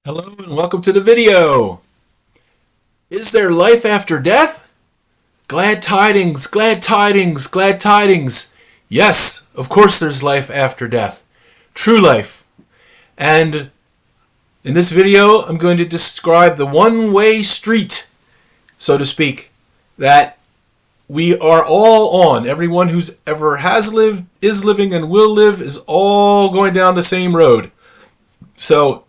Hello and welcome to the video. Is there life after death? Glad tidings, glad tidings, glad tidings. Yes, of course there's life after death. True life. And in this video, I'm going to describe the one-way street, so to speak, that we are all on. Everyone who's ever has lived, is living, and will live is all going down the same road. So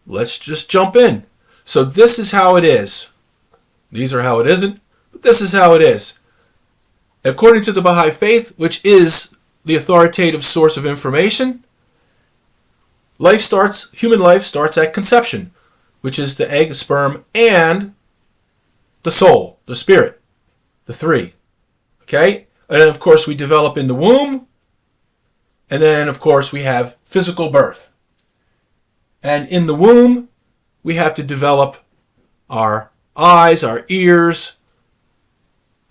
let's just jump in. So this is how it is. These are how it isn't, but this is how it is. According to the Baha'i faith, which is the authoritative source of information, human life starts at conception, which is the egg, sperm, and the soul, the spirit, the three. Okay? And then, of course, we develop in the womb, and then, of course, we have physical birth. And in the womb, we have to develop our eyes, our ears,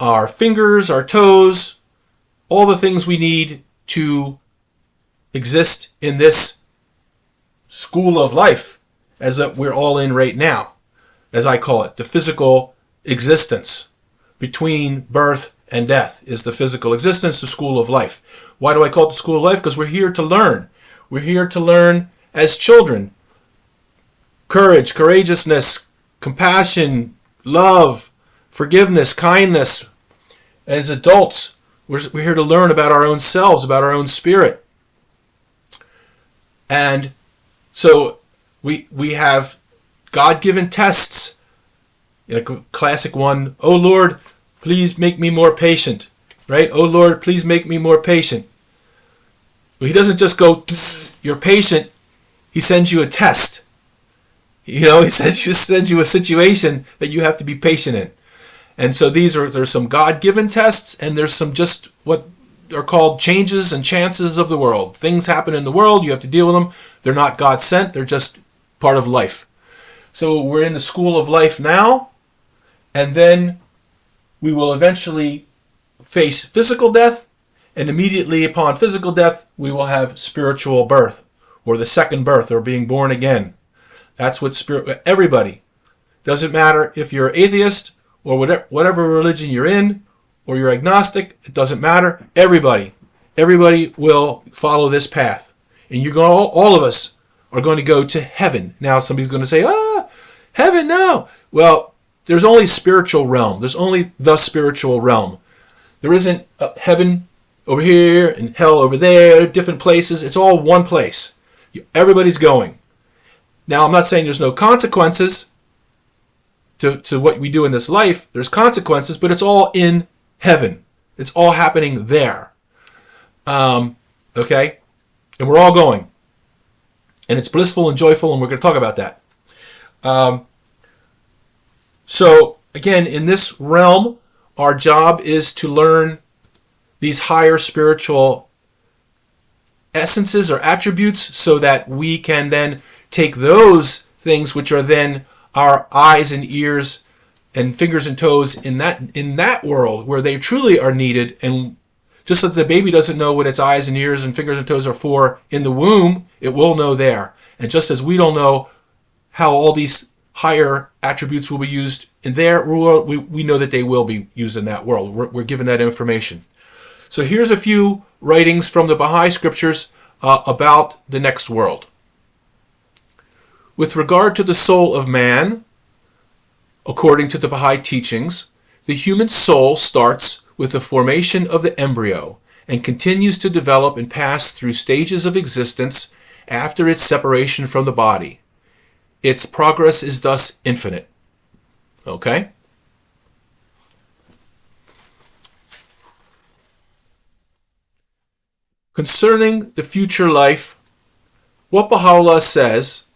our fingers, our toes, all the things we need to exist in this school of life, as that we're all in right now, as I call it, the physical existence. Between birth and death is the physical existence, the school of life. Why do I call it the school of life? Because we're here to learn. We're here to learn as children. Courage, courageousness, compassion, love, forgiveness, kindness. As adults, we're here to learn about our own selves, about our own spirit. And so we have God-given tests. A classic one, oh Lord, please make me more patient. Right? Oh Lord, please make me more patient. Well, he doesn't just go, you're patient. He sends you a test. He sends you a situation that you have to be patient in. And so there's some God-given tests, and there's some just what are called changes and chances of the world. Things happen in the world, you have to deal with them. They're not God-sent, they're just part of life. So we're in the school of life now, and then we will eventually face physical death, and immediately upon physical death, we will have spiritual birth, or the second birth, or being born again. That's what everybody. Doesn't matter if you're atheist or whatever religion you're in, or you're agnostic, it doesn't matter. Everybody will follow this path. And all of us are going to go to heaven. Now somebody's going to say, heaven, no. Well, there's only spiritual realm. There's only the spiritual realm. There isn't heaven over here and hell over there, different places. It's all one place. Everybody's going. Now, I'm not saying there's no consequences to what we do in this life. There's consequences, but it's all in heaven. It's all happening there. Okay? And we're all going. And it's blissful and joyful, and we're going to talk about that. So, again, in this realm, our job is to learn these higher spiritual essences or attributes so that we can then take those things which are then our eyes and ears and fingers and toes in that world where they truly are needed. And just as the baby doesn't know what its eyes and ears and fingers and toes are for in the womb, it will know there. And just as we don't know how all these higher attributes will be used in their world, we know that they will be used in that world. We're given that information. So here's a few writings from the Baha'i scriptures about the next world. With regard to the soul of man, according to the Baha'i teachings, the human soul starts with the formation of the embryo and continues to develop and pass through stages of existence after its separation from the body. Its progress is thus infinite. Okay? Concerning the future life, what Baha'u'llah says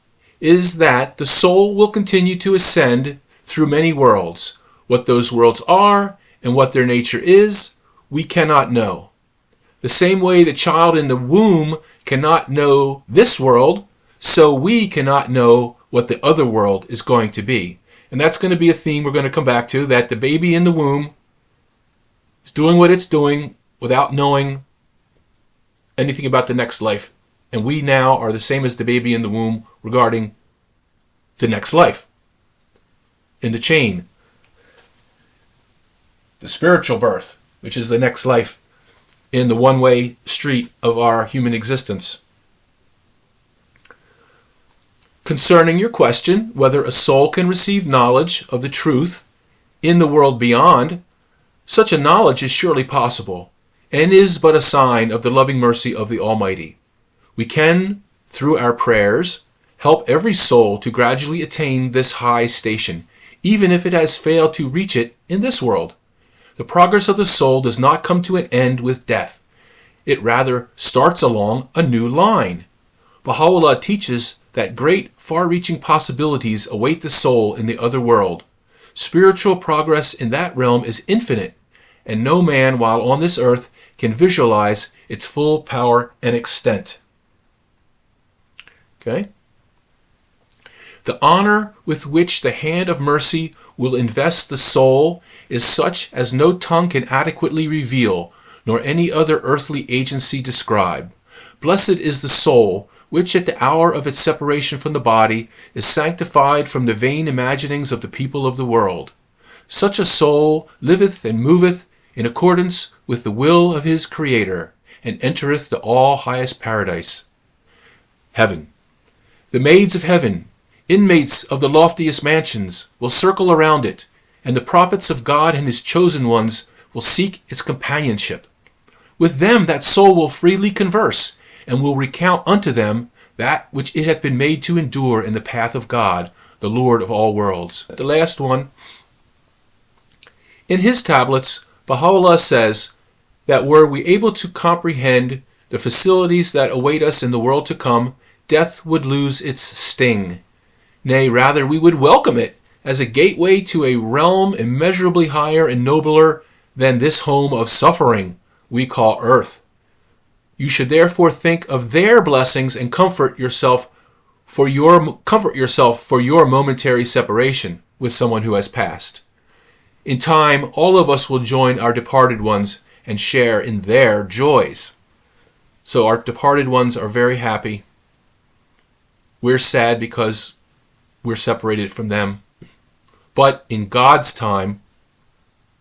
is that the soul will continue to ascend through many worlds. What those worlds are and what their nature is, we cannot know. The same way the child in the womb cannot know this world, so we cannot know what the other world is going to be. And that's going to be a theme we're going to come back to, that the baby in the womb is doing what it's doing without knowing anything about the next life And we now are the same as the baby in the womb regarding the next life in the chain. The spiritual birth, which is the next life in the one-way street of our human existence. Concerning your question, whether a soul can receive knowledge of the truth in the world beyond, such a knowledge is surely possible, and is but a sign of the loving mercy of the Almighty. We can, through our prayers, help every soul to gradually attain this high station, even if it has failed to reach it in this world. The progress of the soul does not come to an end with death. It rather starts along a new line. Baha'u'llah teaches that great, far-reaching possibilities await the soul in the other world. Spiritual progress in that realm is infinite, and no man, while on this earth, can visualize its full power and extent. Okay? The honor with which the hand of mercy will invest the soul is such as no tongue can adequately reveal, nor any other earthly agency describe. Blessed is the soul, which at the hour of its separation from the body is sanctified from the vain imaginings of the people of the world. Such a soul liveth and moveth in accordance with the will of his Creator, and entereth the all-highest paradise, heaven. The maids of heaven, inmates of the loftiest mansions, will circle around it, and the prophets of God and his chosen ones will seek its companionship. With them that soul will freely converse, and will recount unto them that which it hath been made to endure in the path of God, the Lord of all worlds. The last one. In his tablets, Baha'u'llah says that were we able to comprehend the facilities that await us in the world to come, death would lose its sting. Nay, rather, we would welcome it as a gateway to a realm immeasurably higher and nobler than this home of suffering we call earth. You should therefore think of their blessings and comfort yourself for your momentary separation with someone who has passed. In time, all of us will join our departed ones and share in their joys. So our departed ones are very happy. We're sad because we're separated from them. But in God's time,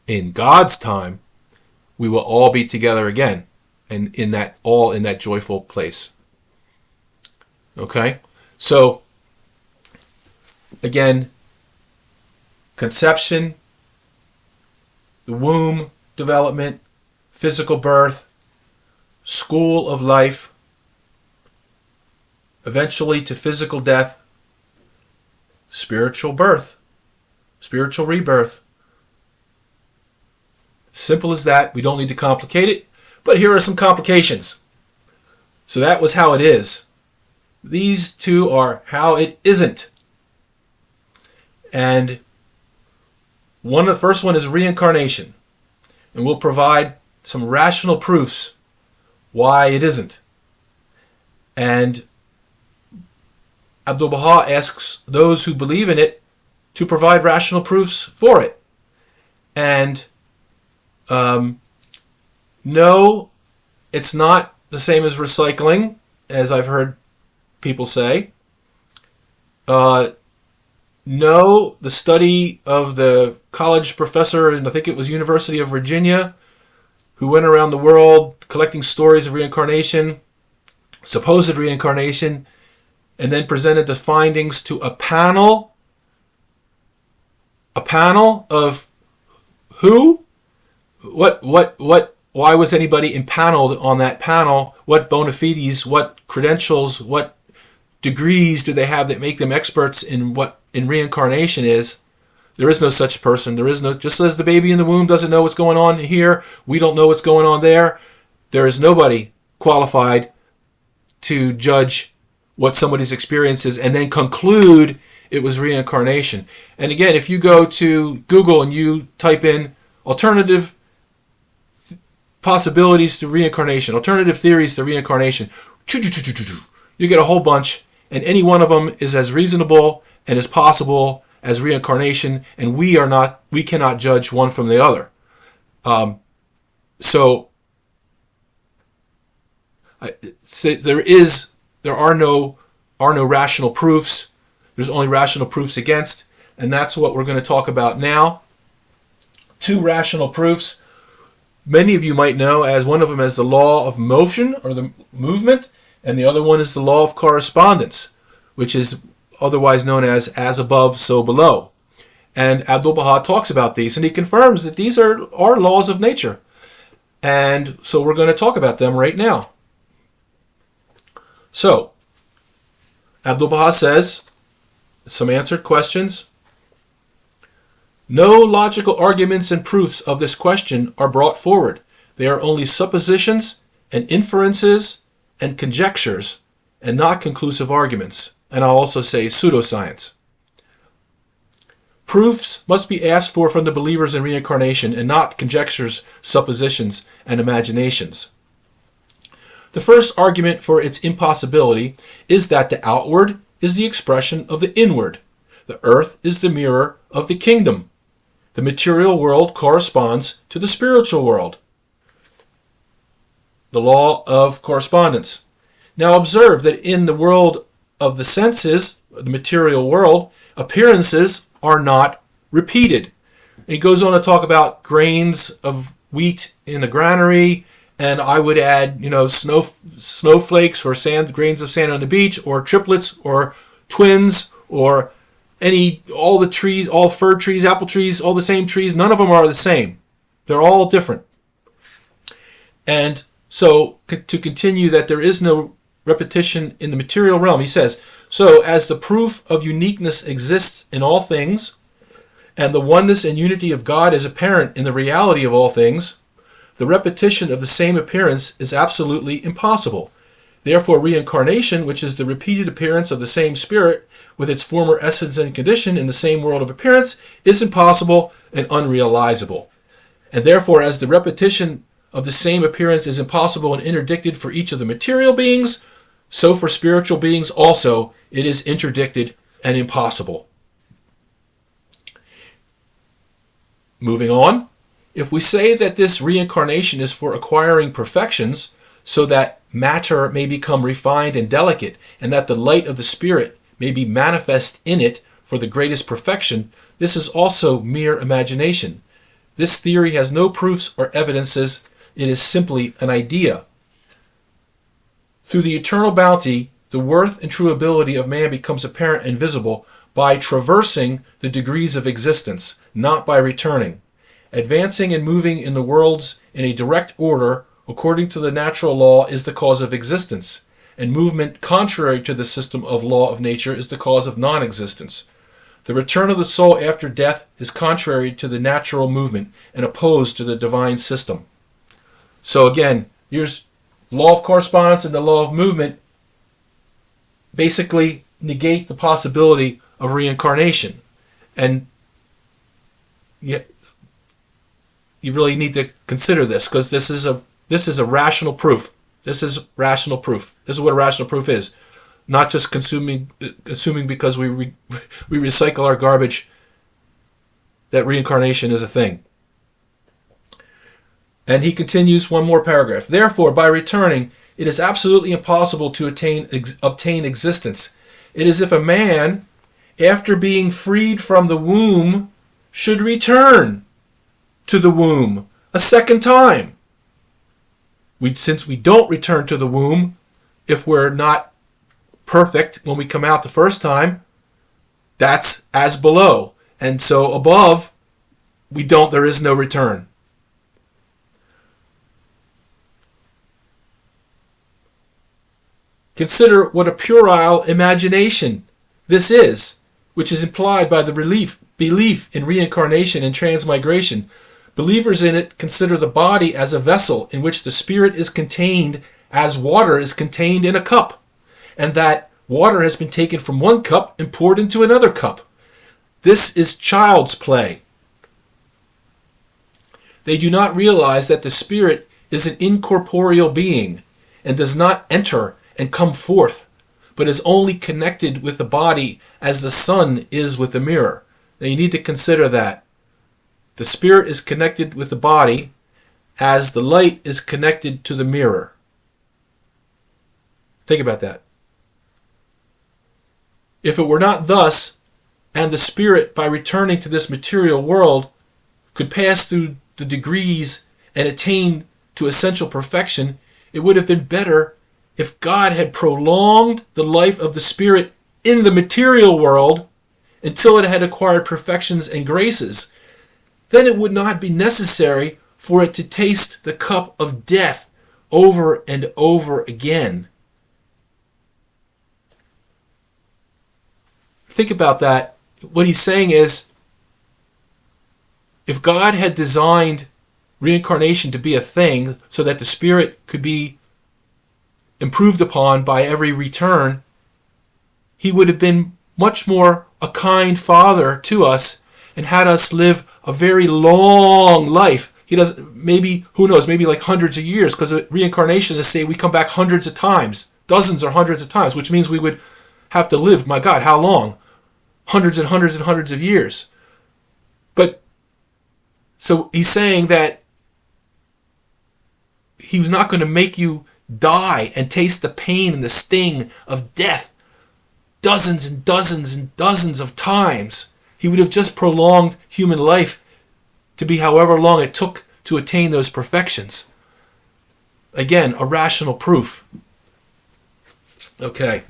we will all be together again, and in that joyful place. Okay? So, again, conception, the womb development, physical birth, school of life, eventually to physical death, spiritual birth, spiritual rebirth. Simple as that. We don't need to complicate it, but here are some complications. So that was how it is. These two are how it isn't. And the first one is reincarnation. And we'll provide some rational proofs why it isn't. And Abdu'l-Baha asks those who believe in it to provide rational proofs for it. And no, it's not the same as recycling, as I've heard people say. No, the study of the college professor, and I think it was University of Virginia, who went around the world collecting stories of reincarnation, supposed reincarnation, and then presented the findings to a panel of who? Why was anybody impaneled on that panel? What bona fides, what credentials, what degrees do they have that make them experts in what in reincarnation is? There is no such person. There is no, just as the baby in the womb doesn't know what's going on here, we don't know what's going on there. There is nobody qualified to judge what somebody's experience is and then conclude it was reincarnation. And again, if you go to Google and you type in alternative possibilities to reincarnation, alternative theories to reincarnation, you get a whole bunch, and any one of them is as reasonable and as possible as reincarnation, and we cannot judge one from the other. So there is there are no rational proofs. There's only rational proofs against, and that's what we're going to talk about now. Two rational proofs. Many of you might know as one of them as the law of motion or the movement, and the other one is the law of correspondence, which is otherwise known as above, so below. And Abdu'l-Baha talks about these, and he confirms that these are laws of nature. And so we're going to talk about them right now. So, Abdu'l-Baha says, some answered questions. No logical arguments and proofs of this question are brought forward. They are only suppositions and inferences and conjectures, and not conclusive arguments. And I'll also say pseudoscience. Proofs must be asked for from the believers in reincarnation, and not conjectures, suppositions, and imaginations. The first argument for its impossibility is that the outward is the expression of the inward. The earth is the mirror of the kingdom. The material world corresponds to the spiritual world. The law of correspondence. Now observe that in the world of the senses, the material world, appearances are not repeated. And he goes on to talk about grains of wheat in a granary, and I would add, snowflakes or grains of sand on the beach, or triplets, or twins, or all the trees, all fir trees, apple trees, all the same trees. None of them are the same. They're all different. And so to continue that there is no repetition in the material realm, he says, so as the proof of uniqueness exists in all things, and the oneness and unity of God is apparent in the reality of all things, the repetition of the same appearance is absolutely impossible. Therefore, reincarnation, which is the repeated appearance of the same spirit with its former essence and condition in the same world of appearance, is impossible and unrealizable. And therefore, as the repetition of the same appearance is impossible and interdicted for each of the material beings, so for spiritual beings also it is interdicted and impossible. Moving on, if we say that this reincarnation is for acquiring perfections, so that matter may become refined and delicate, and that the light of the spirit may be manifest in it for the greatest perfection, this is also mere imagination. This theory has no proofs or evidences. It is simply an idea. Through the eternal bounty, the worth and true ability of man becomes apparent and visible by traversing the degrees of existence, not by returning. Advancing and moving in the worlds in a direct order, according to the natural law, is the cause of existence, and movement contrary to the system of law of nature is the cause of non-existence. The return of the soul after death is contrary to the natural movement and opposed to the divine system. So again, here's the law of correspondence and the law of movement basically negate the possibility of reincarnation. And you really need to consider this, because this is a rational proof. This is rational proof. This is what a rational proof is. Not just assuming because we recycle our garbage that reincarnation is a thing. And he continues one more paragraph. Therefore, by returning, it is absolutely impossible to obtain existence. It is if a man, after being freed from the womb, should return to the womb a second time. Since we don't return to the womb, if we're not perfect when we come out the first time, that's as below. And so above, there is no return. Consider what a puerile imagination this is, which is implied by the belief in reincarnation and transmigration. Believers in it consider the body as a vessel in which the spirit is contained as water is contained in a cup, and that water has been taken from one cup and poured into another cup. This is child's play. They do not realize that the spirit is an incorporeal being and does not enter and come forth, but is only connected with the body as the sun is with the mirror. Now you need to consider that. The spirit is connected with the body as the light is connected to the mirror. Think about that. If it were not thus, and the spirit, by returning to this material world, could pass through the degrees and attain to essential perfection, it would have been better if God had prolonged the life of the spirit in the material world until it had acquired perfections and graces. Then it would not be necessary for it to taste the cup of death over and over again. Think about that. What he's saying is, if God had designed reincarnation to be a thing so that the spirit could be improved upon by every return, he would have been much more a kind father to us and had us live a very long life. He does, maybe, who knows, maybe like hundreds of years, because reincarnation is, say, we come back hundreds of times, dozens or hundreds of times, which means we would have to live, my God, how long? Hundreds and hundreds and hundreds of years. But, so he's saying that he was not going to make you die and taste the pain and the sting of death dozens and dozens and dozens of times. He would have just prolonged human life to be however long it took to attain those perfections. Again, a rational proof. Okay.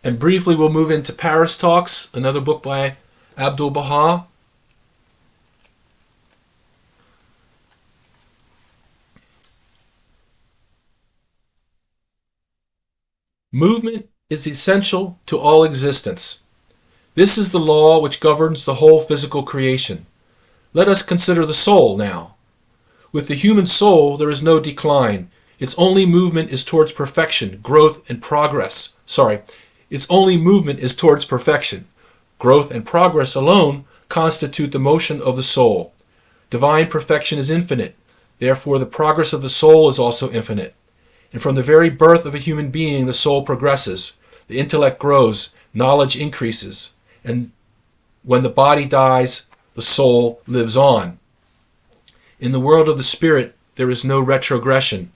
And briefly we'll move into Paris Talks, another book by Abdul Baha. Movement is essential to all existence. This is the law which governs the whole physical creation. Let us consider the soul now. With the human soul, there is no decline. Its only movement is towards perfection, growth, and progress. Its only movement is towards perfection. Growth and progress alone constitute the motion of the soul. Divine perfection is infinite. Therefore, the progress of the soul is also infinite. And from the very birth of a human being, the soul progresses. The intellect grows, knowledge increases, and when the body dies, the soul lives on. In the world of the spirit, there is no retrogression.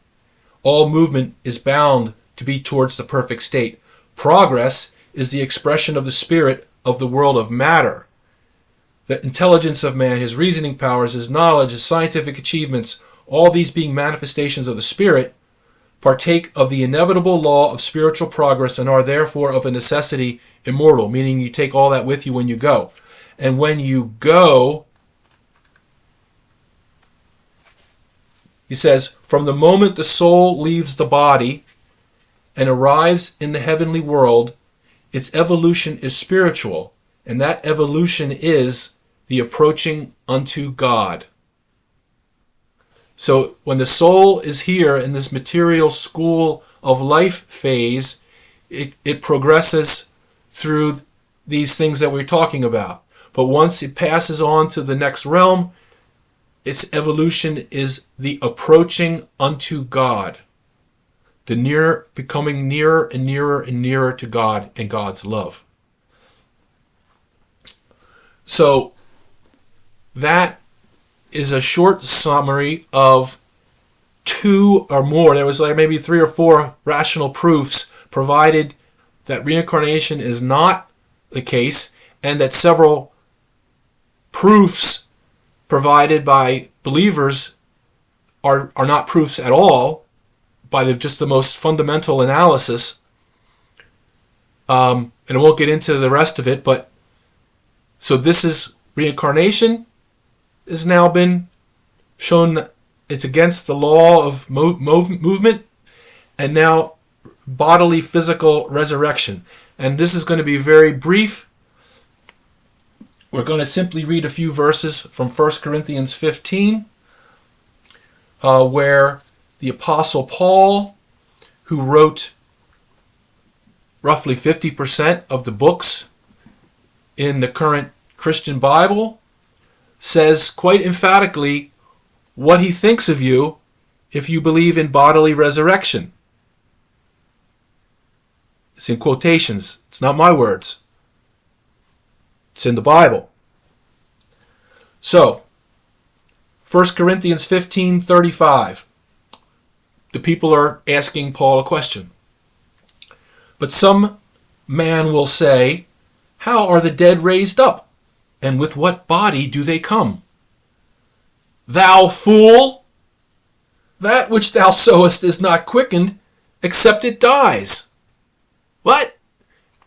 All movement is bound to be towards the perfect state. Progress is the expression of the spirit of the world of matter. The intelligence of man, his reasoning powers, his knowledge, his scientific achievements, all these being manifestations of the spirit, partake of the inevitable law of spiritual progress and are therefore of a necessity immortal, meaning you take all that with you when you go. And when you go, he says, from the moment the soul leaves the body and arrives in the heavenly world, its evolution is spiritual, and that evolution is the approaching unto God. So when the soul is here in this material school of life phase, it progresses through these things that we're talking about. But once it passes on to the next realm, its evolution is the approaching unto God. The becoming nearer and nearer and nearer to God and God's love. So that is a short summary of two or more. There was like maybe 3 or 4 rational proofs provided that reincarnation is not the case, and that several proofs provided by believers are not proofs at all by just the most fundamental analysis. And I won't get into the rest of it, but so this is reincarnation has now been shown it's against the law of movement, and now bodily physical resurrection. And this is going to be very brief. We're going to simply read a few verses from 1 Corinthians 15, where the Apostle Paul, who wrote roughly 50% of the books in the current Christian Bible, says quite emphatically what he thinks of you if you believe in bodily resurrection. It's in quotations. It's not my words. It's in the Bible. So, 1 Corinthians 15:35. The people are asking Paul a question. But some man will say, How are the dead raised up? And with what body do they come? Thou fool! That which thou sowest is not quickened, except it dies. What?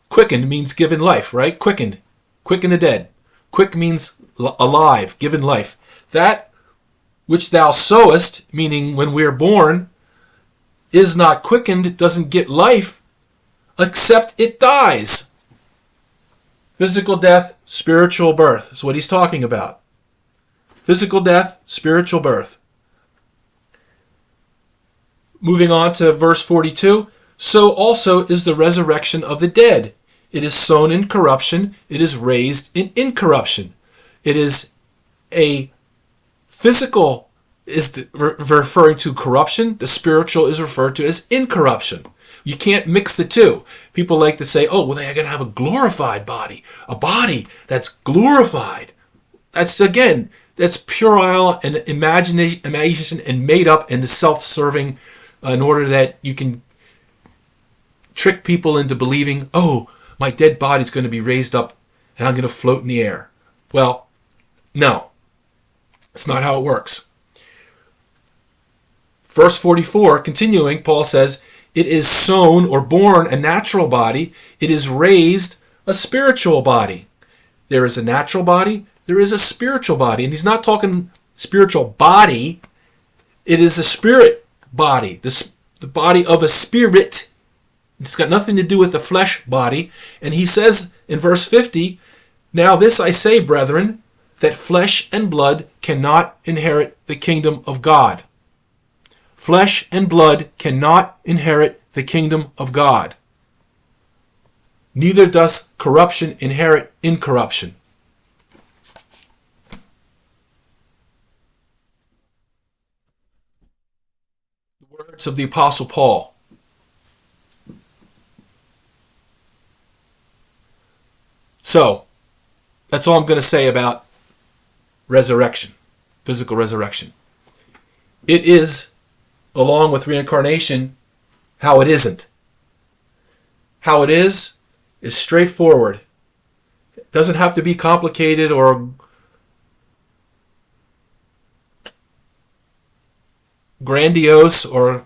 Quickened means given life, right? Quickened. Quicken the dead. Quick means alive, given life. That which thou sowest, meaning when we're born, is not quickened, doesn't get life, except it dies. Physical death, spiritual birth. That's what he's talking about. Physical death, spiritual birth. Moving on to verse 42. So also is the resurrection of the dead. It is sown in corruption. It is raised in incorruption. It is a physical is referring to corruption. The spiritual is referred to as incorruption. You can't mix the two. People like to say, oh, well, they're going to have a glorified body. A body that's glorified. That's puerile and imagination and made up and self-serving in order that you can trick people into believing, oh, my dead body's going to be raised up and I'm going to float in the air. Well, no. That's not how it works. Verse 44, continuing, Paul says, it is sown or born a natural body. It is raised a spiritual body. There is a natural body. There is a spiritual body. And he's not talking spiritual body. It is a spirit body. The body of a spirit. It's got nothing to do with the flesh body. And he says in verse 50, now this I say, brethren, that flesh and blood cannot inherit the kingdom of God. Flesh and blood cannot inherit the kingdom of God. Neither does corruption inherit incorruption. The words of the Apostle Paul. So, that's all I'm going to say about resurrection, physical resurrection. It is, along with reincarnation, how it isn't. How it is straightforward. It doesn't have to be complicated or grandiose or,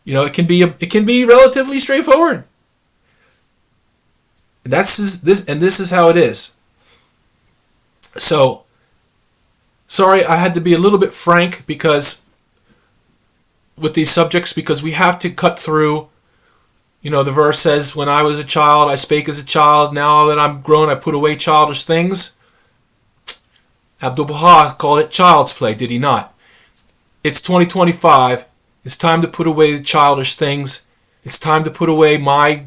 it can be relatively straightforward. This is how it is. So, sorry, I had to be a little bit frank with these subjects because we have to cut through. The verse says, when I was a child, I spake as a child. Now that I'm grown, I put away childish things. Abdu'l-Baha called it child's play, did he not? It's 2025. It's time to put away the childish things. It's time to put away my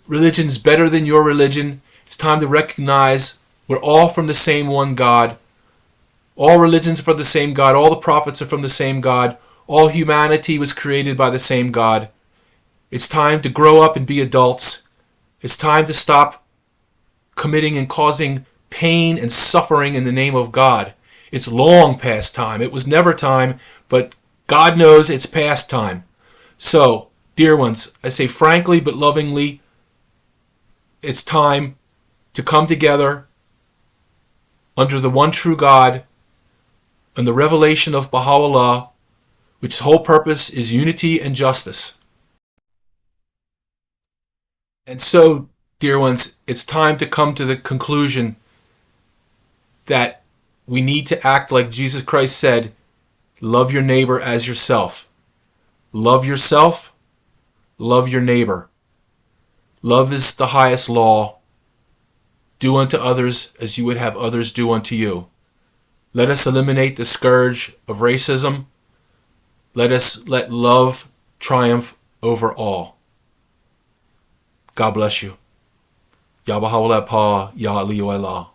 religion's better than your religion. It's time to recognize we're all from the same one God. All religions are from the same God. All the prophets are from the same God. All humanity was created by the same God. It's time to grow up and be adults. It's time to stop committing and causing pain and suffering in the name of God. It's long past time. It was never time, but God knows it's past time. So, dear ones, I say frankly but lovingly, it's time to come together under the one true God and the revelation of Baha'u'llah, which whole purpose is unity and justice. And so, dear ones, it's time to come to the conclusion that we need to act like Jesus Christ said, love your neighbor as yourself. Love yourself, love your neighbor. Love is the highest law. Do unto others as you would have others do unto you. Let us eliminate the scourge of racism. Let love triumph over all. God bless you. Ya Baha'u'llah Pa, Ya Aliyu Allah.